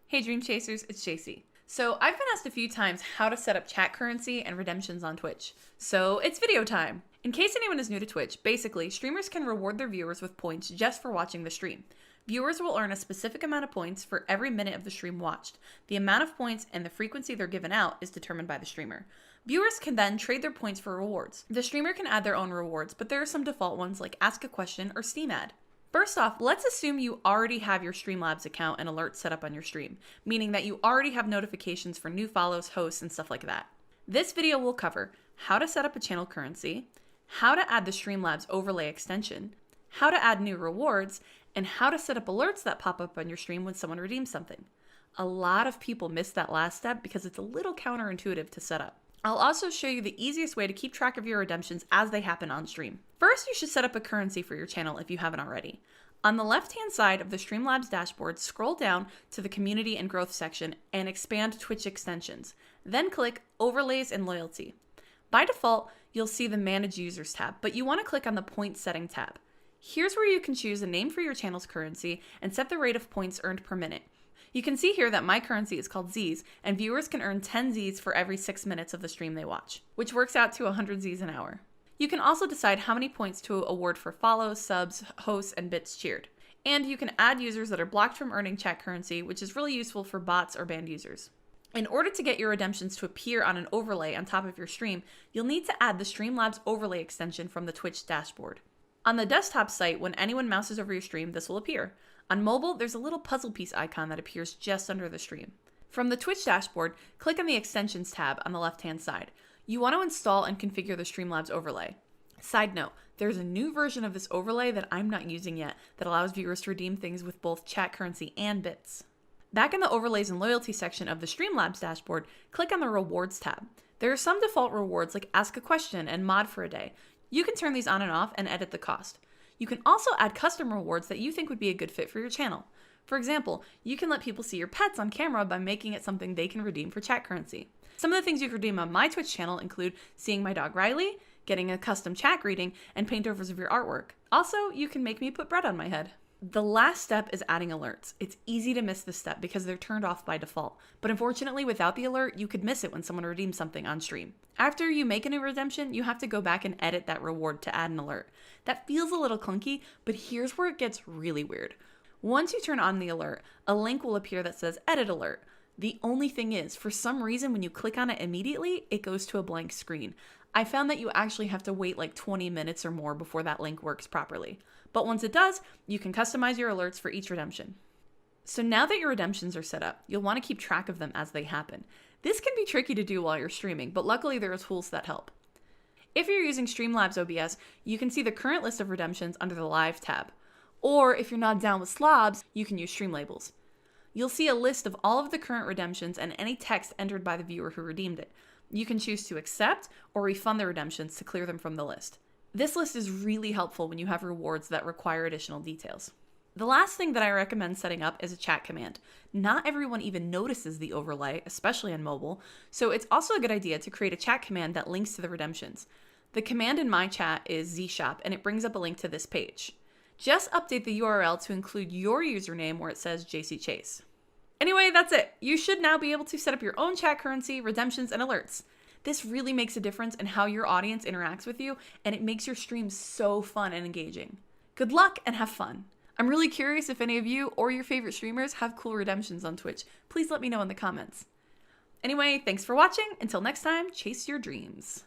Hey Dream Chasers, it's JC. So I've been asked a few times how to set up chat currency and redemptions on Twitch. So it's video time. In case anyone is new to Twitch, basically, streamers can reward their viewers with points just for watching the stream. Viewers will earn a specific amount of points for every minute of the stream watched. The amount of points and the frequency they're given out is determined by the streamer. Viewers can then trade their points for rewards. The streamer can add their own rewards, but there are some default ones like Ask a Question or Steam Ad. First off, let's assume you already have your Streamlabs account and alerts set up on your stream, meaning that you already have notifications for new follows, hosts, and stuff like that. This video will cover how to set up a channel currency, how to add the Streamlabs Overlay Extension, how to add new rewards, and how to set up alerts that pop up on your stream when someone redeems something. A lot of people miss that last step because it's a little counterintuitive to set up. I'll also show you the easiest way to keep track of your redemptions as they happen on stream. First, you should set up a currency for your channel if you haven't already. On the left-hand side of the Streamlabs dashboard, scroll down to the Community and Growth section and expand Twitch extensions. Then click Overlays and Loyalty. By default, you'll see the Manage Users tab, but you want to click on the Points Setting tab. Here's where you can choose a name for your channel's currency and set the rate of points earned per minute. You can see here that my currency is called Zs, and viewers can earn 10 Zs for every 6 minutes of the stream they watch, which works out to 100 Zs an hour. You can also decide how many points to award for follows, subs, hosts, and bits cheered. And you can add users that are blocked from earning chat currency, which is really useful for bots or banned users. In order to get your redemptions to appear on an overlay on top of your stream, you'll need to add the Streamlabs Overlay Extension from the Twitch dashboard. On the desktop site, when anyone mouses over your stream, this will appear. On mobile, there's a little puzzle piece icon that appears just under the stream. From the Twitch dashboard, click on the Extensions tab on the left-hand side. You want to install and configure the Streamlabs overlay. Side note, there's a new version of this overlay that I'm not using yet that allows viewers to redeem things with both chat currency and bits. Back in the Overlays and Loyalty section of the Streamlabs dashboard, click on the Rewards tab. There are some default rewards like Ask a Question and Mod for a Day. You can turn these on and off and edit the cost. You can also add custom rewards that you think would be a good fit for your channel. For example, you can let people see your pets on camera by making it something they can redeem for chat currency. Some of the things you can redeem on my Twitch channel include seeing my dog Riley, getting a custom chat greeting, and paintovers of your artwork. Also, you can make me put bread on my head. The last step is adding alerts. It's easy to miss this step because they're turned off by default, but unfortunately without the alert, you could miss it when someone redeems something on stream. After you make a new redemption, you have to go back and edit that reward to add an alert. That feels a little clunky, but here's where it gets really weird. Once you turn on the alert, a link will appear that says Edit Alert. The only thing is, for some reason when you click on it immediately, it goes to a blank screen. I found that you actually have to wait like 20 minutes or more before that link works properly. But once it does, you can customize your alerts for each redemption. So now that your redemptions are set up, you'll want to keep track of them as they happen. This can be tricky to do while you're streaming, but luckily there are tools that help. If you're using Streamlabs OBS, you can see the current list of redemptions under the Live tab. Or if you're not down with slobs, you can use Streamlabels. You'll see a list of all of the current redemptions and any text entered by the viewer who redeemed it. You can choose to accept or refund the redemptions to clear them from the list. This list is really helpful when you have rewards that require additional details. The last thing that I recommend setting up is a chat command. Not everyone even notices the overlay, especially on mobile, so it's also a good idea to create a chat command that links to the redemptions. The command in my chat is zshop, and it brings up a link to this page. Just update the URL to include your username where it says JC Chase. Anyway, that's it. You should now be able to set up your own chat currency, redemptions, and alerts. This really makes a difference in how your audience interacts with you, and it makes your stream so fun and engaging. Good luck and have fun. I'm really curious if any of you or your favorite streamers have cool redemptions on Twitch. Please let me know in the comments. Anyway, thanks for watching. Until next time, chase your dreams.